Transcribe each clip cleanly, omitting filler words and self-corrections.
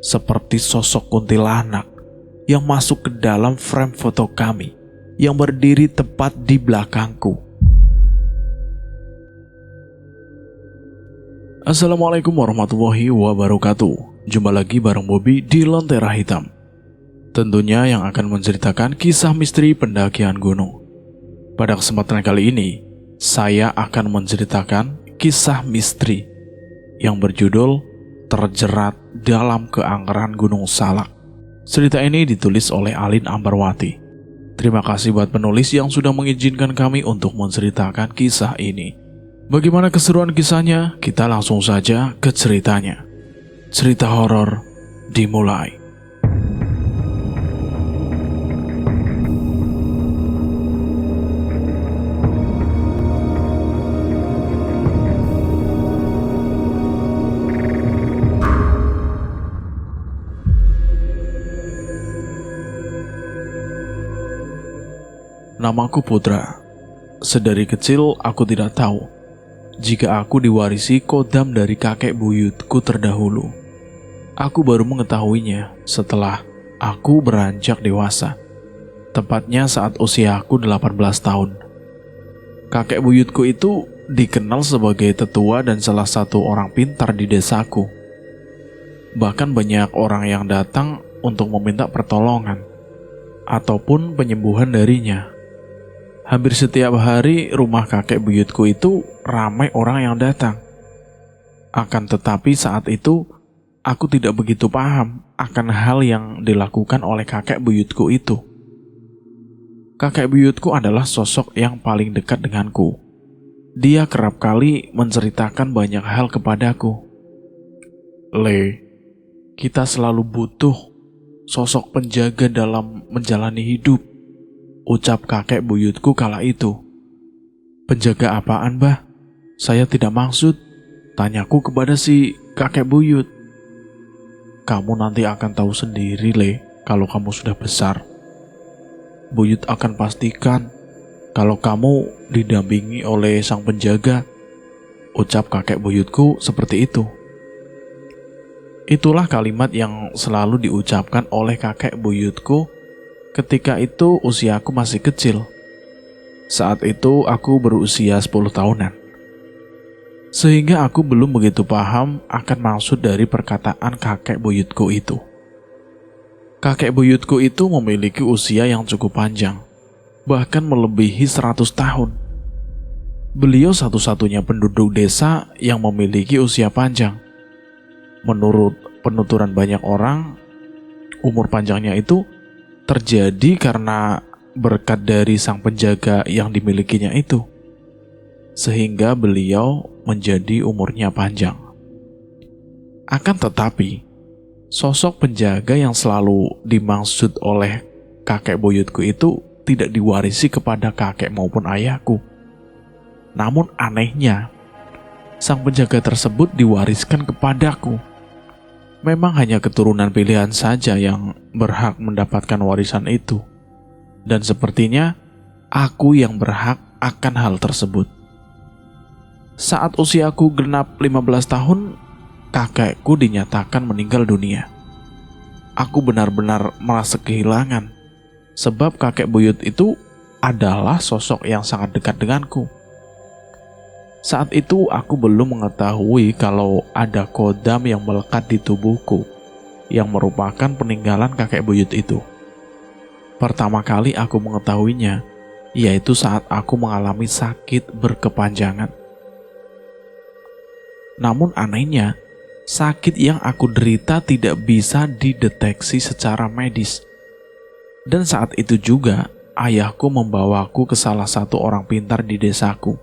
seperti sosok kuntilanak yang masuk ke dalam frame foto kami yang berdiri tepat di belakangku. Assalamualaikum warahmatullahi wabarakatuh. Jumpa lagi bareng Bobby di Lentera Hitam. Tentunya yang akan menceritakan kisah misteri pendakian gunung. Pada kesempatan kali ini, saya akan menceritakan kisah misteri yang berjudul Terjerat dalam Keangkeran Gunung Salak. Cerita ini ditulis oleh Alin Ambarwati. Terima kasih buat penulis yang sudah mengizinkan kami untuk menceritakan kisah ini. Bagaimana keseruan kisahnya? Kita langsung saja ke ceritanya. Cerita horor dimulai. Namaku Putra. Sedari kecil aku tidak tahu jika aku diwarisi kodam dari kakek buyutku terdahulu. Aku baru mengetahuinya setelah aku beranjak dewasa, tepatnya saat usiaku 18 tahun. Kakek buyutku itu dikenal sebagai tetua dan salah satu orang pintar di desaku. Bahkan banyak orang yang datang untuk meminta pertolongan ataupun penyembuhan darinya. Hampir setiap hari rumah kakek buyutku itu ramai orang yang datang. Akan tetapi saat itu aku tidak begitu paham akan hal yang dilakukan oleh kakek buyutku itu. Kakek buyutku adalah sosok yang paling dekat denganku. Dia kerap kali menceritakan banyak hal kepadaku. Le, kita selalu butuh sosok penjaga dalam menjalani hidup, ucap kakek buyutku kala itu. Penjaga apaan, Bah? Saya tidak maksud, tanyaku kepada si kakek buyut. Kamu nanti akan tahu sendiri, Le, kalau kamu sudah besar. Buyut akan pastikan kalau kamu didampingi oleh sang penjaga, ucap kakek buyutku seperti itu. Itulah kalimat yang selalu diucapkan oleh kakek buyutku ketika itu usiaku masih kecil. Saat itu aku berusia 10 tahunan. Sehingga aku belum begitu paham akan maksud dari perkataan kakek buyutku itu. Kakek buyutku itu memiliki usia yang cukup panjang, bahkan melebihi 100 tahun. Beliau satu-satunya penduduk desa yang memiliki usia panjang. Menurut penuturan banyak orang, umur panjangnya itu terjadi karena berkat dari sang penjaga yang dimilikinya itu, sehingga beliau menjadi umurnya panjang. Akan tetapi, sosok penjaga yang selalu dimaksud oleh kakek buyutku itu tidak diwarisi kepada kakek maupun ayahku. Namun anehnya, sang penjaga tersebut diwariskan kepadaku. Memang hanya keturunan pilihan saja yang berhak mendapatkan warisan itu. Dan sepertinya aku yang berhak akan hal tersebut. Saat usiaku genap 15 tahun, kakekku dinyatakan meninggal dunia. Aku benar-benar merasa kehilangan, sebab kakek buyut itu adalah sosok yang sangat dekat denganku. Saat itu aku belum mengetahui kalau ada kodam yang melekat di tubuhku yang merupakan peninggalan kakek buyut itu. Pertama kali aku mengetahuinya yaitu saat aku mengalami sakit berkepanjangan. Namun anehnya, sakit yang aku derita tidak bisa dideteksi secara medis. Dan saat itu juga ayahku membawaku ke salah satu orang pintar di desaku.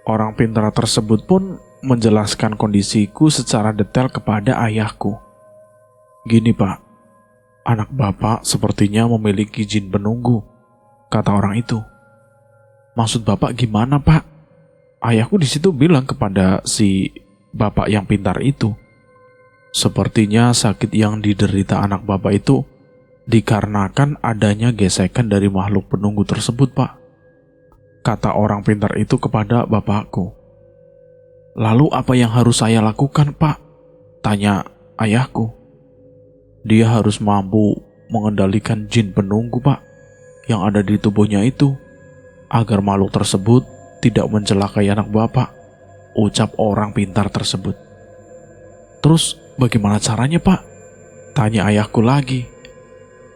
Orang pintar tersebut pun menjelaskan kondisiku secara detail kepada ayahku. Gini, Pak, anak Bapak sepertinya memiliki jin penunggu, kata orang itu. Maksud Bapak gimana, Pak? Ayahku di situ bilang kepada si Bapak yang pintar itu. Sepertinya sakit yang diderita anak Bapak itu dikarenakan adanya gesekan dari makhluk penunggu tersebut, Pak, kata orang pintar itu kepada bapakku. Lalu apa yang harus saya lakukan, Pak? Tanya ayahku. Dia harus mampu mengendalikan jin penunggu, Pak, yang ada di tubuhnya itu, agar makhluk tersebut tidak mencelakai anak Bapak, ucap orang pintar tersebut. Terus bagaimana caranya, Pak? Tanya ayahku lagi.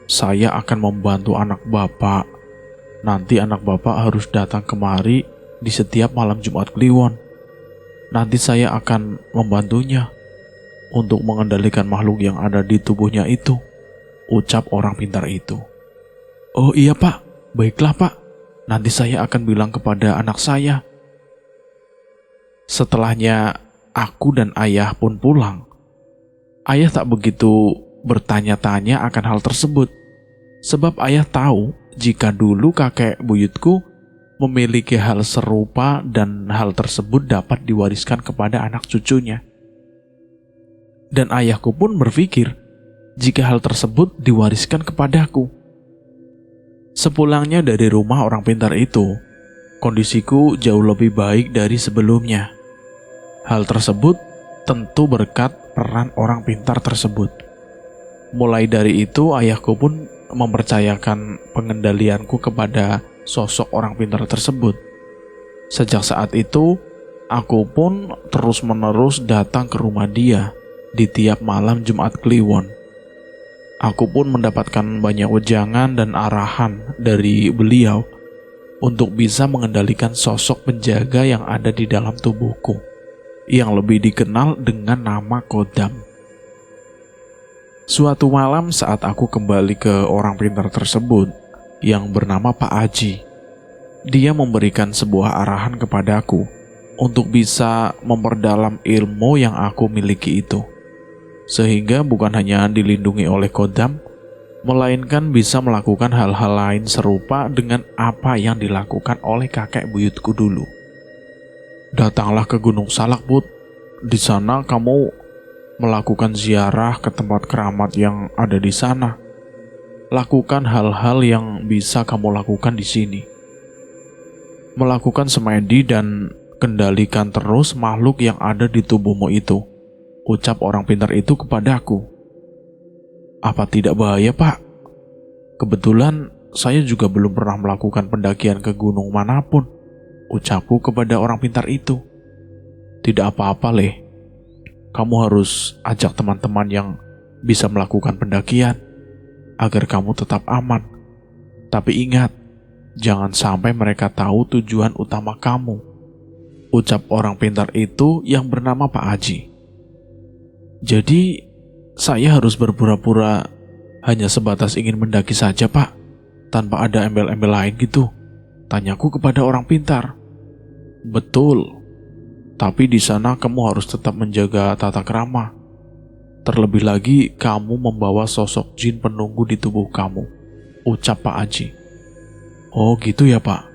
Saya akan membantu anak Bapak. Nanti anak Bapak harus datang kemari di setiap malam Jumat Kliwon. Nanti saya akan membantunya untuk mengendalikan makhluk yang ada di tubuhnya itu, ucap orang pintar itu. Oh iya, Pak, baiklah, Pak. Nanti saya akan bilang kepada anak saya. Setelahnya aku dan ayah pun pulang. Ayah tak begitu bertanya-tanya akan hal tersebut, sebab ayah tahu jika dulu kakek buyutku memiliki hal serupa dan hal tersebut dapat diwariskan kepada anak cucunya. Dan ayahku pun berpikir jika hal tersebut diwariskan kepadaku. Sepulangnya dari rumah orang pintar itu, kondisiku jauh lebih baik dari sebelumnya. Hal tersebut tentu berkat peran orang pintar tersebut. Mulai dari itu, ayahku pun mempercayakan pengendalianku kepada sosok orang pintar tersebut. Sejak saat itu, aku pun terus-menerus datang ke rumah dia di tiap malam Jumat Kliwon. Aku pun mendapatkan banyak wejangan dan arahan dari beliau untuk bisa mengendalikan sosok penjaga yang ada di dalam tubuhku, yang lebih dikenal dengan nama Kodam. Suatu malam saat aku kembali ke orang pintar tersebut yang bernama Pak Aji, dia memberikan sebuah arahan kepadaku untuk bisa memperdalam ilmu yang aku miliki itu, sehingga bukan hanya dilindungi oleh Kodam, melainkan bisa melakukan hal-hal lain serupa dengan apa yang dilakukan oleh kakek buyutku dulu. Datanglah ke Gunung Salak, Bud. Di sana kamu melakukan ziarah ke tempat keramat yang ada di sana. Lakukan hal-hal yang bisa kamu lakukan di sini. Melakukan semedi dan kendalikan terus makhluk yang ada di tubuhmu itu, ucap orang pintar itu kepadaku. Apa tidak bahaya, Pak? Kebetulan saya juga belum pernah melakukan pendakian ke gunung manapun, ucapku kepada orang pintar itu. Tidak apa-apa, Leh. Kamu harus ajak teman-teman yang bisa melakukan pendakian agar kamu tetap aman. Tapi ingat, jangan sampai mereka tahu tujuan utama kamu, ucap orang pintar itu yang bernama Pak Aji. Jadi, saya harus berpura-pura hanya sebatas ingin mendaki saja, Pak, tanpa ada embel-embel lain gitu? Tanyaku kepada orang pintar. Betul. Tapi di sana kamu harus tetap menjaga tata krama. Terlebih lagi kamu membawa sosok jin penunggu di tubuh kamu, ucap Pak Aji. Oh gitu ya, Pak.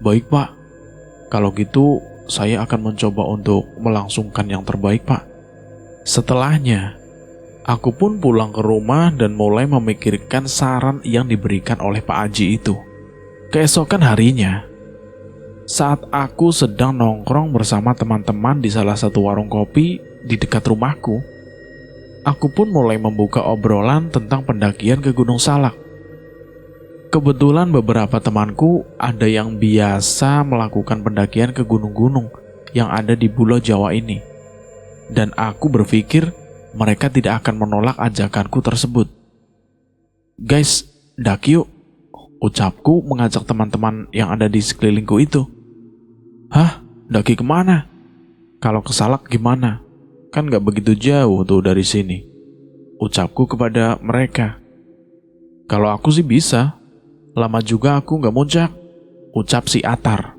Baik, Pak. Kalau gitu saya akan mencoba untuk melangsungkan yang terbaik, Pak. Setelahnya, aku pun pulang ke rumah dan mulai memikirkan saran yang diberikan oleh Pak Aji itu. Keesokan harinya, saat aku sedang nongkrong bersama teman-teman di salah satu warung kopi di dekat rumahku, aku pun mulai membuka obrolan tentang pendakian ke Gunung Salak. Kebetulan beberapa temanku ada yang biasa melakukan pendakian ke gunung-gunung yang ada di Pulau Jawa ini, dan aku berpikir mereka tidak akan menolak ajakanku tersebut. Guys, daki yuk, ucapku mengajak teman-teman yang ada di sekelilingku itu. Hah? Daki kemana? Kalau ke Salak gimana? Kan gak begitu jauh tuh dari sini, ucapku kepada mereka. Kalau aku sih bisa, lama juga aku gak muncak, ucap si Atar.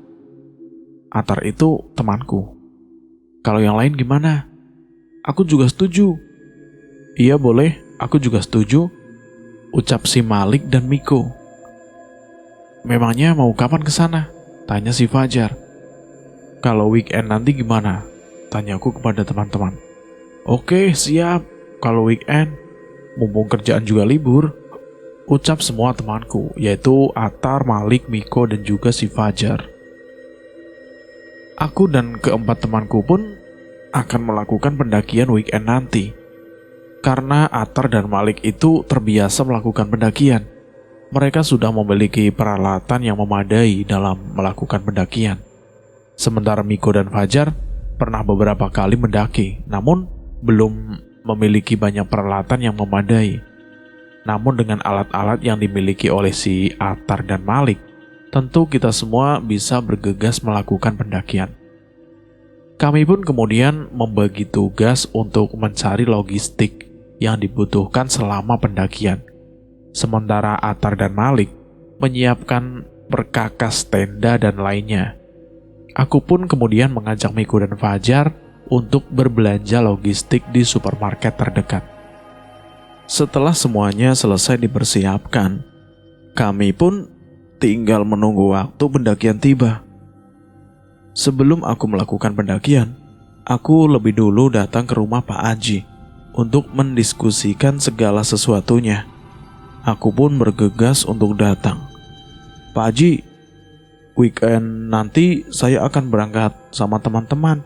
Atar itu temanku. Kalau yang lain gimana? Aku juga setuju. Iya boleh, aku juga setuju, ucap si Malik dan Miko. Memangnya mau kapan ke sana? Tanya si Fajar. Kalau weekend nanti gimana? Tanyaku kepada teman-teman. Oke, siap. Kalau weekend, mumpung kerjaan juga libur, ucap semua temanku, yaitu Atar, Malik, Miko, dan juga si Fajar. Aku dan keempat temanku pun akan melakukan pendakian weekend nanti. Karena Atar dan Malik itu terbiasa melakukan pendakian. Mereka sudah memiliki peralatan yang memadai dalam melakukan pendakian. Sementara Miko dan Fajar pernah beberapa kali mendaki, namun belum memiliki banyak peralatan yang memadai. Namun dengan alat-alat yang dimiliki oleh si Atar dan Malik, tentu kita semua bisa bergegas melakukan pendakian. Kami pun kemudian membagi tugas untuk mencari logistik yang dibutuhkan selama pendakian. Sementara Atar dan Malik menyiapkan perkakas tenda dan lainnya. Aku pun kemudian mengajak Miko dan Fajar untuk berbelanja logistik di supermarket terdekat. Setelah semuanya selesai dipersiapkan, kami pun tinggal menunggu waktu pendakian tiba. Sebelum aku melakukan pendakian, aku lebih dulu datang ke rumah Pak Aji untuk mendiskusikan segala sesuatunya. Aku pun bergegas untuk datang. Pak Haji, weekend nanti saya akan berangkat sama teman-teman,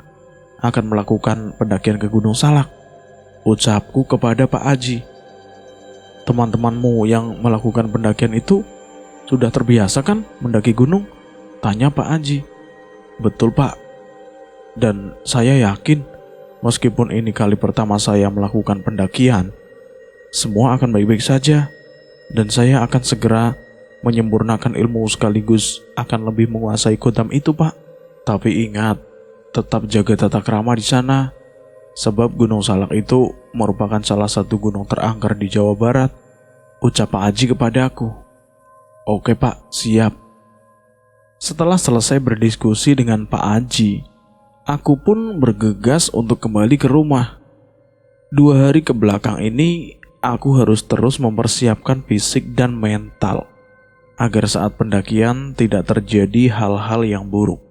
akan melakukan pendakian ke Gunung Salak, ucapku kepada Pak Haji. Teman-temanmu yang melakukan pendakian itu sudah terbiasa kan mendaki gunung? Tanya Pak Haji. Betul Pak, dan saya yakin meskipun ini kali pertama saya melakukan pendakian, semua akan baik-baik saja. Dan saya akan segera menyempurnakan ilmu sekaligus akan lebih menguasai kodam itu Pak. Tapi ingat, tetap jaga tata krama di sana. Sebab Gunung Salak itu merupakan salah satu gunung terangker di Jawa Barat, ucap Pak Haji kepadaku. Oke Pak, siap. Setelah selesai berdiskusi dengan Pak Haji, aku pun bergegas untuk kembali ke rumah. 2 hari ke belakang ini, aku harus terus mempersiapkan fisik dan mental agar saat pendakian tidak terjadi hal-hal yang buruk.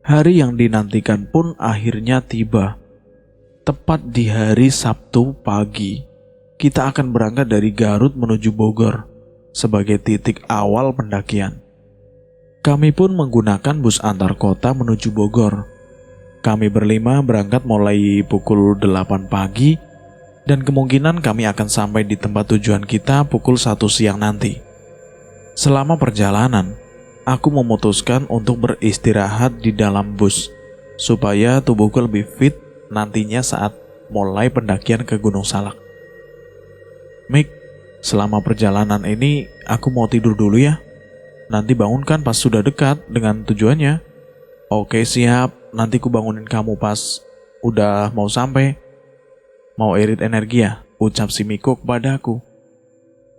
Hari yang dinantikan pun akhirnya tiba. Tepat di hari Sabtu pagi, kita akan berangkat dari Garut menuju Bogor sebagai titik awal pendakian. Kami pun menggunakan bus antar kota menuju Bogor. Kami berlima berangkat mulai pukul 8 pagi dan kemungkinan kami akan sampai di tempat tujuan kita pukul 1 siang nanti. Selama perjalanan, aku memutuskan untuk beristirahat di dalam bus supaya tubuhku lebih fit nantinya saat mulai pendakian ke Gunung Salak. Mik, selama perjalanan ini aku mau tidur dulu ya. Nanti bangunkan pas sudah dekat dengan tujuannya. Oke siap, nanti ku bangunin kamu pas udah mau sampai. Mau irit energi ya? Ucap si Miko kepadaku.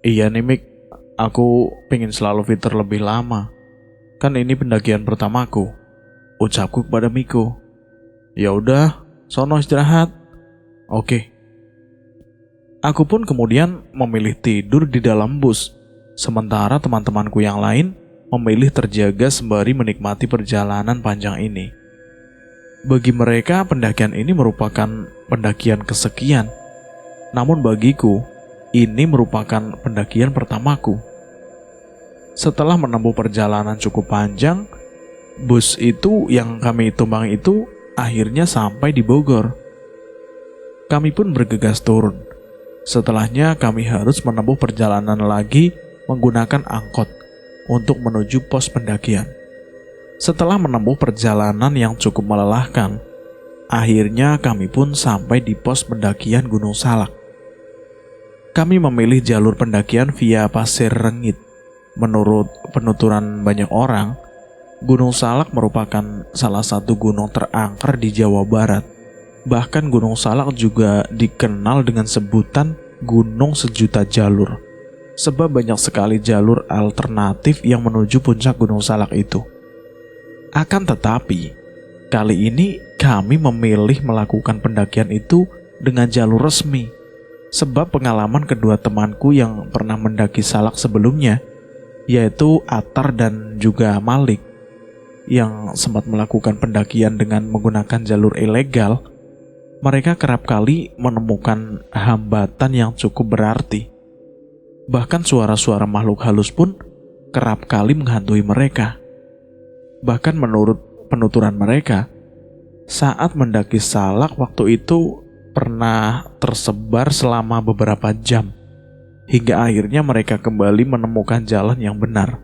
Iya nih Mik, aku pengen selalu fit terlebih lama. Kan ini pendakian pertamaku, ucapku kepada Miko. Ya udah, sono istirahat. Oke. Aku pun kemudian memilih tidur di dalam bus, sementara teman-temanku yang lain memilih terjaga sembari menikmati perjalanan panjang ini. Bagi mereka, pendakian ini merupakan pendakian kesekian. Namun bagiku, ini merupakan pendakian pertamaku. Setelah menempuh perjalanan cukup panjang, bus itu yang kami tumpangi itu akhirnya sampai di Bogor. Kami pun bergegas turun. Setelahnya kami harus menempuh perjalanan lagi menggunakan angkot untuk menuju pos pendakian. Setelah menempuh perjalanan yang cukup melelahkan, akhirnya kami pun sampai di pos pendakian Gunung Salak. Kami memilih jalur pendakian via Pasir Rengit. Menurut penuturan banyak orang, Gunung Salak merupakan salah satu gunung terangker di Jawa Barat. Bahkan Gunung Salak juga dikenal dengan sebutan Gunung Sejuta Jalur, sebab banyak sekali jalur alternatif yang menuju puncak Gunung Salak itu. Akan tetapi, kali ini kami memilih melakukan pendakian itu dengan jalur resmi, sebab pengalaman kedua temanku yang pernah mendaki Salak sebelumnya, yaitu Atar dan juga Malik, yang sempat melakukan pendakian dengan menggunakan jalur ilegal, mereka kerap kali menemukan hambatan yang cukup berarti. Bahkan suara-suara makhluk halus pun kerap kali menghantui mereka. Bahkan menurut penuturan mereka, Saat mendaki Salak waktu itu pernah tersebar selama beberapa jam, hingga akhirnya mereka kembali menemukan jalan yang benar.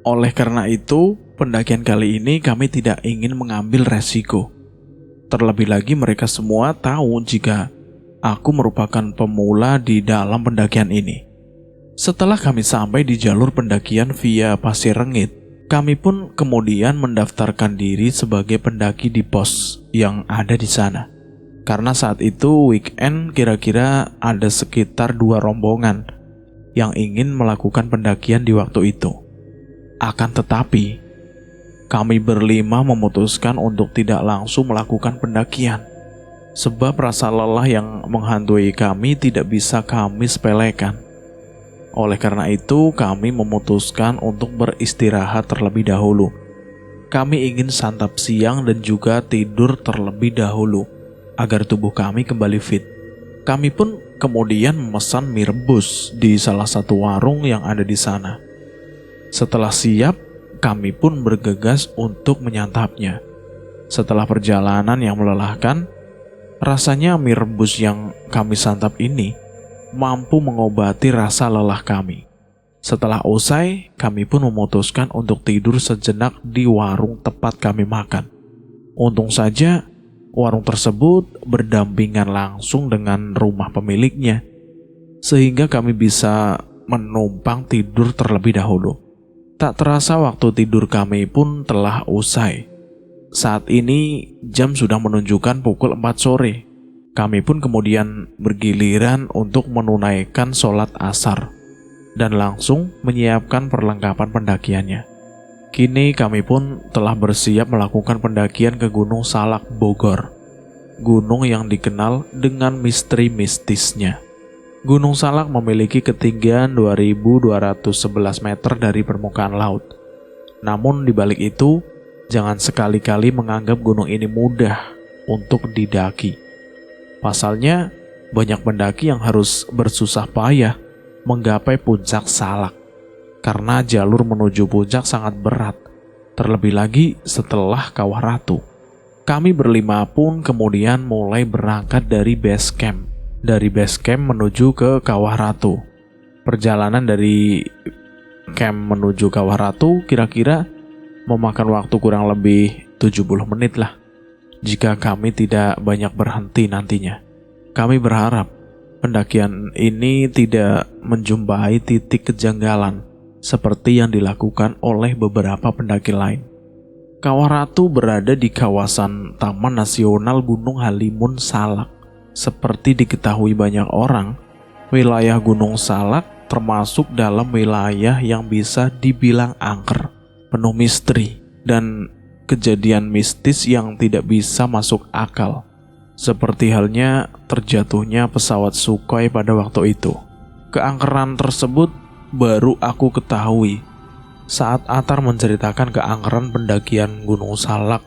Oleh karena itu, pendakian kali ini kami tidak ingin mengambil resiko. Terlebih lagi mereka semua tahu jika aku merupakan pemula di dalam pendakian ini. Setelah kami sampai di jalur pendakian via Pasir Rengit, kami pun kemudian mendaftarkan diri sebagai pendaki di pos yang ada di sana. Karena saat itu weekend, kira-kira ada sekitar 2 rombongan yang ingin melakukan pendakian di waktu itu. Akan tetapi, kami berlima memutuskan untuk tidak langsung melakukan pendakian, sebab rasa lelah yang menghantui kami tidak bisa kami sepelekan. Oleh karena itu, kami memutuskan untuk beristirahat terlebih dahulu. Kami ingin santap siang dan juga tidur terlebih dahulu, agar tubuh kami kembali fit. Kami pun kemudian memesan mie rebus di salah satu warung yang ada di sana. Setelah siap, kami pun bergegas untuk menyantapnya. Setelah perjalanan yang melelahkan, rasanya mie rebus yang kami santap ini mampu mengobati rasa lelah kami. Setelah usai, kami pun memutuskan untuk tidur sejenak di warung tempat kami makan. Untung saja, warung tersebut berdampingan langsung dengan rumah pemiliknya, sehingga kami bisa menumpang tidur terlebih dahulu. Tak terasa waktu tidur kami pun telah usai. Saat ini jam sudah menunjukkan pukul 4 sore. Kami pun kemudian bergiliran untuk menunaikan sholat asar dan langsung menyiapkan perlengkapan pendakiannya. Kini kami pun telah bersiap melakukan pendakian ke Gunung Salak Bogor, gunung yang dikenal dengan misteri mistisnya. Gunung Salak memiliki ketinggian 2.211 meter dari permukaan laut. Namun di balik itu, jangan sekali-kali menganggap gunung ini mudah untuk didaki. Pasalnya, banyak pendaki yang harus bersusah payah menggapai puncak Salak karena jalur menuju puncak sangat berat, terlebih lagi setelah Kawah Ratu. Kami berlima pun kemudian mulai berangkat dari base camp. Dari base camp menuju ke Kawah Ratu. Perjalanan dari camp menuju Kawah Ratu kira-kira memakan waktu kurang lebih 70 menit lah, jika kami tidak banyak berhenti nantinya. Kami berharap pendakian ini tidak menjumpai titik kejanggalan seperti yang dilakukan oleh beberapa pendaki lain. Kawah Ratu berada di kawasan Taman Nasional Gunung Halimun Salak. Seperti diketahui banyak orang, wilayah Gunung Salak termasuk dalam wilayah yang bisa dibilang angker, penuh misteri, dan kejadian mistis yang tidak bisa masuk akal, seperti halnya terjatuhnya pesawat Sukhoi pada waktu itu. Keangkeran tersebut baru aku ketahui saat Atar menceritakan keangkeran pendakian Gunung Salak,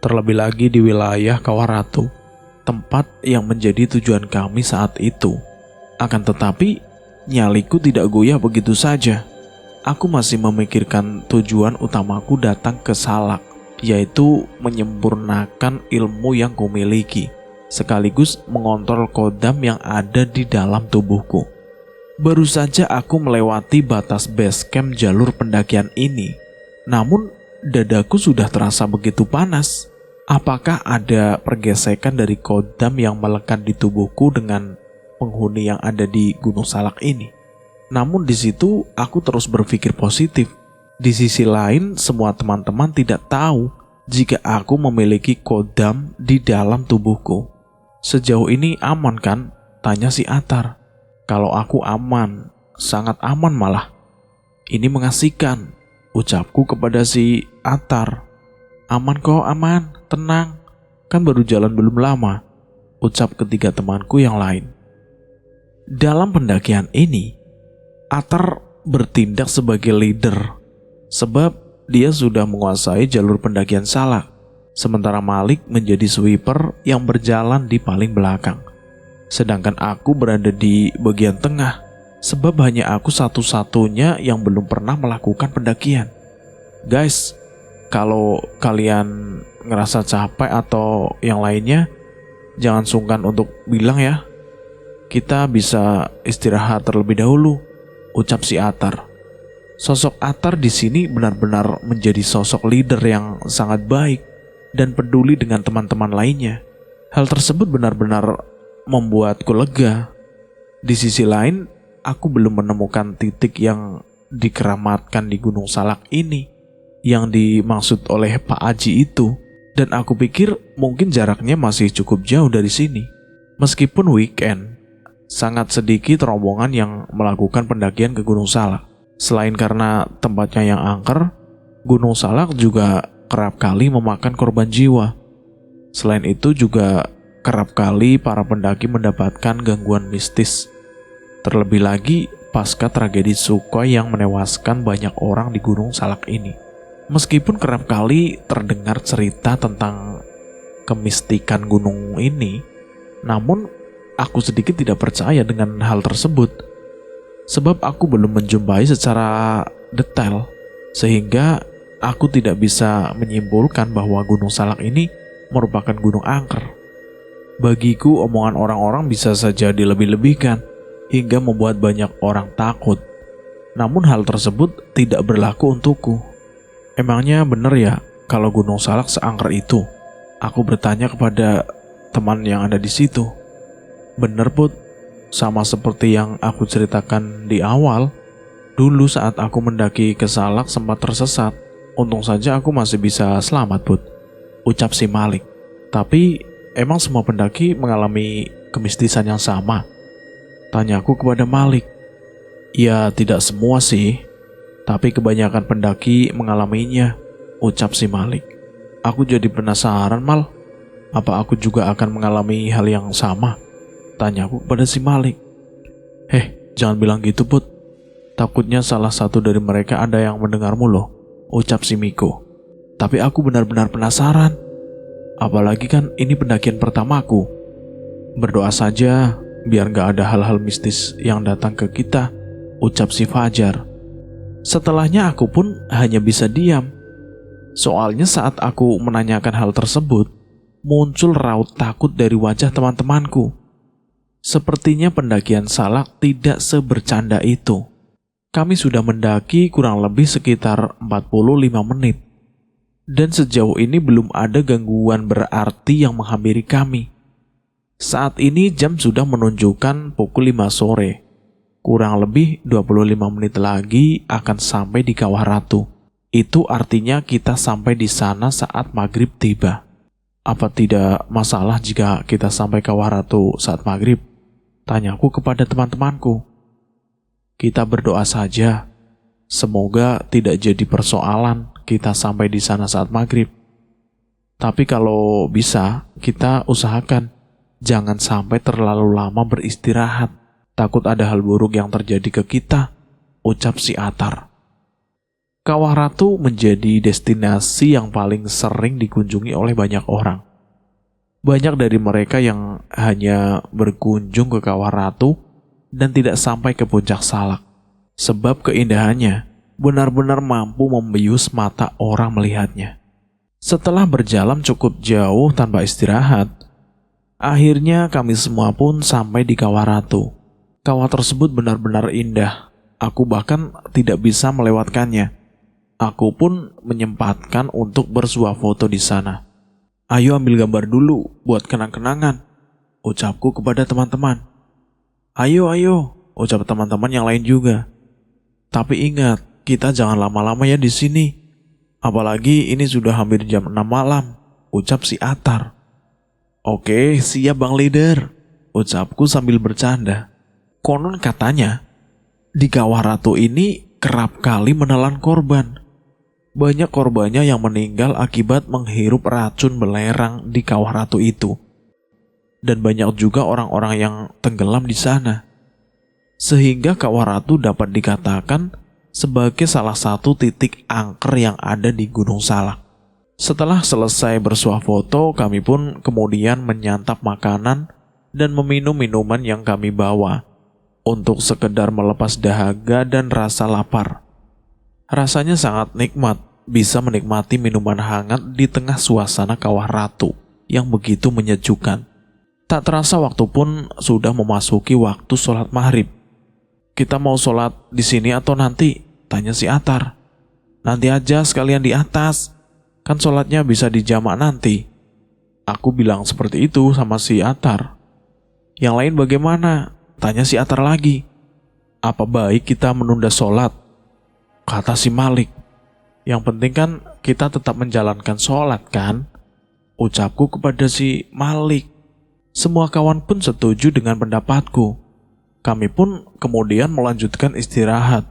terlebih lagi di wilayah Kawah Ratu, tempat yang menjadi tujuan kami saat itu. Akan tetapi, nyaliku tidak goyah begitu saja. Aku masih memikirkan tujuan utamaku datang ke Salak, yaitu menyempurnakan ilmu yang kumiliki, sekaligus mengontrol kodam yang ada di dalam tubuhku. Baru saja aku melewati batas base camp jalur pendakian ini, namun dadaku sudah terasa begitu panas. Apakah ada pergesekan dari kodam yang melekat di tubuhku dengan penghuni yang ada di Gunung Salak ini? Namun di situ aku terus berpikir positif. Di sisi lain, semua teman-teman tidak tahu jika aku memiliki kodam di dalam tubuhku. Sejauh ini aman kan? Tanya si Atar. Kalau aku aman, sangat aman malah. Ini mengasihkan, ucapku kepada si Atar. Aman kok, aman, tenang. Kan baru jalan belum lama, ucap ketiga temanku yang lain. Dalam pendakian ini, Atar bertindak sebagai leader, sebab dia sudah menguasai jalur pendakian Salak, sementara Malik menjadi sweeper yang berjalan di paling belakang. Sedangkan aku berada di bagian tengah, sebab hanya aku satu-satunya yang belum pernah melakukan pendakian. Guys, kalau kalian ngerasa capek atau yang lainnya, jangan sungkan untuk bilang ya. Kita bisa istirahat terlebih dahulu, ucap si Atar. Sosok Atar di sini benar-benar menjadi sosok leader yang sangat baik dan peduli dengan teman-teman lainnya. Hal tersebut benar-benar membuatku lega. Di sisi lain, aku belum menemukan titik yang dikeramatkan di Gunung Salak ini yang dimaksud oleh Pak Aji itu, dan aku pikir mungkin jaraknya masih cukup jauh dari sini. Meskipun weekend, sangat sedikit rombongan yang melakukan pendakian ke Gunung Salak. Selain karena tempatnya yang angker, Gunung Salak juga kerap kali memakan korban jiwa. Selain itu juga kerap kali para pendaki mendapatkan gangguan mistis. Terlebih lagi pasca tragedi Sukhoi yang menewaskan banyak orang di Gunung Salak ini. Meskipun kerap kali terdengar cerita tentang kemistikan gunung ini, namun aku sedikit tidak percaya dengan hal tersebut. Sebab aku belum menjumpai secara detail, sehingga aku tidak bisa menyimpulkan bahwa Gunung Salak ini merupakan gunung angker. Bagiku omongan orang-orang bisa saja dilebih-lebihkan hingga membuat banyak orang takut. Namun hal tersebut tidak berlaku untukku. Emangnya benar ya kalau Gunung Salak seangker itu? Aku bertanya kepada teman yang ada di situ. Bener Put, sama seperti yang aku ceritakan di awal. Dulu saat aku mendaki ke Salak sempat tersesat. Untung saja aku masih bisa selamat Put, ucap si Malik. Tapi emang semua pendaki mengalami kemistisan yang sama? Tanyaku kepada Malik. Ya tidak semua sih, tapi kebanyakan pendaki mengalaminya, ucap si Malik. Aku jadi penasaran Mal, apa aku juga akan mengalami hal yang sama? Tanyaku kepada si Malik. Jangan bilang gitu Put, takutnya salah satu dari mereka ada yang mendengarmu loh, ucap si Miko. Tapi aku benar-benar penasaran, apalagi kan ini pendakian pertamaku. Berdoa saja biar gak ada hal-hal mistis yang datang ke kita, ucap si Fajar. Setelahnya aku pun hanya bisa diam. Soalnya saat aku menanyakan hal tersebut, muncul raut takut dari wajah teman-temanku. Sepertinya pendakian Salak tidak sebercanda itu. Kami sudah mendaki kurang lebih sekitar 45 menit. Dan sejauh ini belum ada gangguan berarti yang menghampiri kami. Saat ini jam sudah menunjukkan pukul 5 sore. Kurang lebih 25 menit lagi akan sampai di Kawah Ratu. Itu artinya kita sampai di sana saat maghrib tiba. Apa tidak masalah jika kita sampai Kawah Ratu saat maghrib? Tanyaku kepada teman-temanku. Kita berdoa saja. Semoga tidak jadi persoalan kita sampai di sana saat maghrib. Tapi kalau bisa, kita usahakan jangan sampai terlalu lama beristirahat. Takut ada hal buruk yang terjadi ke kita, ucap si Atar. Kawah Ratu menjadi destinasi yang paling sering dikunjungi oleh banyak orang. Banyak dari mereka yang hanya berkunjung ke Kawah Ratu dan tidak sampai ke puncak Salak. Sebab keindahannya benar-benar mampu membius mata orang melihatnya. Setelah berjalan cukup jauh tanpa istirahat, akhirnya kami semua pun sampai di Kawah Ratu. Kawah tersebut benar-benar indah. Aku bahkan tidak bisa melewatkannya. Aku pun menyempatkan untuk bersuah foto di sana. Ayo ambil gambar dulu buat kenang-kenangan, ucapku kepada teman-teman. Ayo, ucap teman-teman yang lain juga. Tapi ingat, kita jangan lama-lama ya di sini. Apalagi ini sudah hampir jam 6 malam, ucap si Atar. Oke, siap Bang Leader, ucapku sambil bercanda. Konon katanya, di Kawah Ratu ini kerap kali menelan korban. Banyak korbannya yang meninggal akibat menghirup racun belerang di Kawah Ratu itu. Dan banyak juga orang-orang yang tenggelam di sana. Sehingga Kawah Ratu dapat dikatakan sebagai salah satu titik angker yang ada di Gunung Salak. Setelah selesai bersuah foto, kami pun kemudian menyantap makanan dan meminum minuman yang kami bawa untuk sekedar melepas dahaga dan rasa lapar. Rasanya sangat nikmat bisa menikmati minuman hangat di tengah suasana Kawah Ratu yang begitu menyejukkan. Tak terasa waktu pun sudah memasuki waktu sholat maghrib. "Kita mau sholat di sini atau nanti?" tanya si Atar. "Nanti aja sekalian di atas, kan sholatnya bisa dijamak nanti." Aku bilang seperti itu sama si Atar. "Yang lain bagaimana?" tanya si Atar lagi. "Apa baik kita menunda sholat?" kata si Malik. "Yang penting kan kita tetap menjalankan sholat kan?" ucapku kepada si Malik. Semua kawan pun setuju dengan pendapatku. Kami pun kemudian melanjutkan istirahat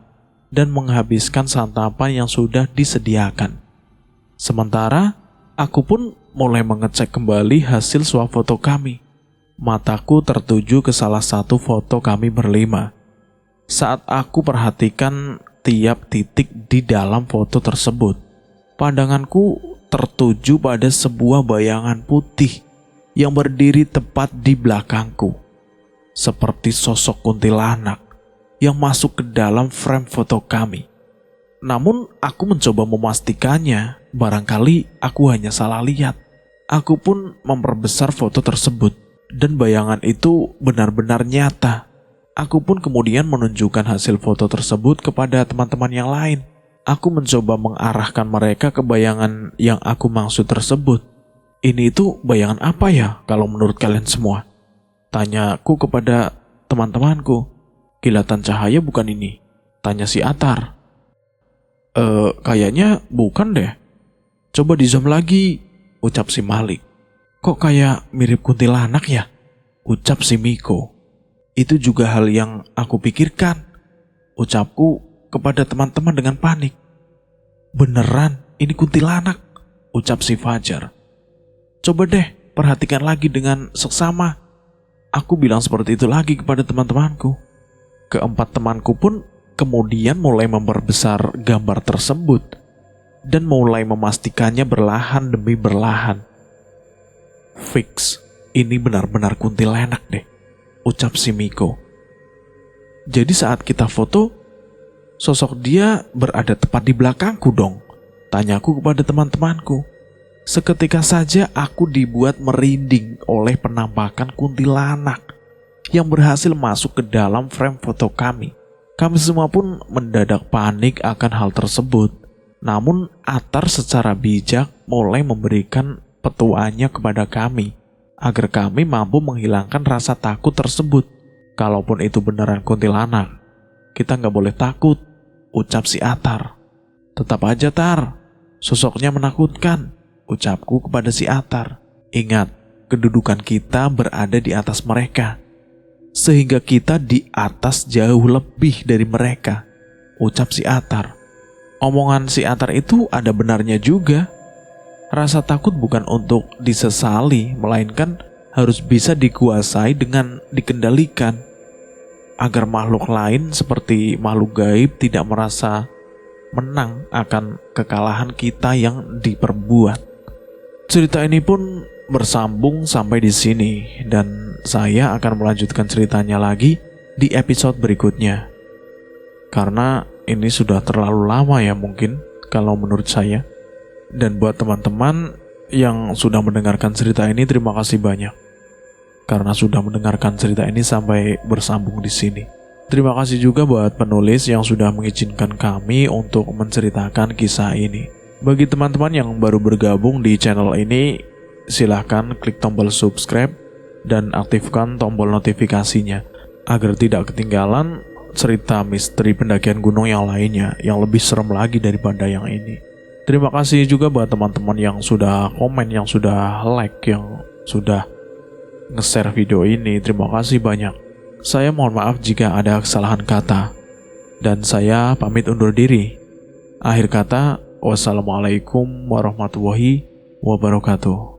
dan menghabiskan santapan yang sudah disediakan. Sementara aku pun mulai mengecek kembali hasil swafoto kami. Mataku tertuju ke salah satu foto kami berlima. Saat aku perhatikan tiap titik di dalam foto tersebut, pandanganku tertuju pada sebuah bayangan putih yang berdiri tepat di belakangku, seperti sosok kuntilanak yang masuk ke dalam frame foto kami. Namun aku mencoba memastikannya, barangkali aku hanya salah lihat. Aku pun memperbesar foto tersebut dan bayangan itu benar-benar nyata. Aku pun kemudian menunjukkan hasil foto tersebut kepada teman-teman yang lain. Aku mencoba mengarahkan mereka ke bayangan yang aku maksud tersebut. "Ini itu bayangan apa ya kalau menurut kalian semua?" tanyaku kepada teman-temanku. "Kilatan cahaya bukan ini?" tanya si Atar. Kayaknya bukan deh. Coba di zoom lagi," ucap si Malik. "Kok kayak mirip kuntilanak ya?" ucap si Miko. "Itu juga hal yang aku pikirkan," ucapku kepada teman-teman dengan panik. "Beneran, ini kuntilanak," ucap si Fajar. "Coba deh, perhatikan lagi dengan seksama," aku bilang seperti itu lagi kepada teman-temanku. Keempat temanku pun kemudian mulai memperbesar gambar tersebut dan mulai memastikannya berlahan demi berlahan. "Fix, ini benar-benar kuntilanak deh," ucap si Miko. "Jadi saat kita foto, sosok dia berada tepat di belakangku dong?" tanyaku kepada teman-temanku. Seketika saja aku dibuat merinding oleh penampakan kuntilanak yang berhasil masuk ke dalam frame foto kami. Kami semua pun mendadak panik akan hal tersebut. Namun Atar secara bijak mulai memberikan petuanya kepada kami agar kami mampu menghilangkan rasa takut tersebut. "Kalaupun itu beneran kuntilanak, kita nggak boleh takut," ucap si Atar. "Tetap aja Tar, sosoknya menakutkan," ucapku kepada si Atar. "Ingat, kedudukan kita berada di atas mereka, sehingga kita di atas jauh lebih dari mereka," ucap si Atar. Omongan si Atar itu ada benarnya juga. Rasa takut bukan untuk disesali, melainkan harus bisa dikuasai dengan dikendalikan, agar makhluk lain seperti makhluk gaib tidak merasa menang akan kekalahan kita yang diperbuat. Cerita ini pun bersambung sampai di sini, dan saya akan melanjutkan ceritanya lagi di episode berikutnya. Karena ini sudah terlalu lama ya mungkin kalau menurut saya. Dan buat teman-teman yang sudah mendengarkan cerita ini, terima kasih banyak karena sudah mendengarkan cerita ini sampai bersambung di sini. Terima kasih juga buat penulis yang sudah mengizinkan kami untuk menceritakan kisah ini. Bagi teman-teman yang baru bergabung di channel ini, silahkan klik tombol subscribe dan aktifkan tombol notifikasinya agar tidak ketinggalan cerita misteri pendakian gunung yang lainnya yang lebih serem lagi daripada yang ini. Terima kasih juga buat teman-teman yang sudah komen, yang sudah like, yang sudah nge-share video ini. Terima kasih banyak. Saya mohon maaf jika ada kesalahan kata, dan saya pamit undur diri. Akhir kata, wassalamualaikum warahmatullahi wabarakatuh.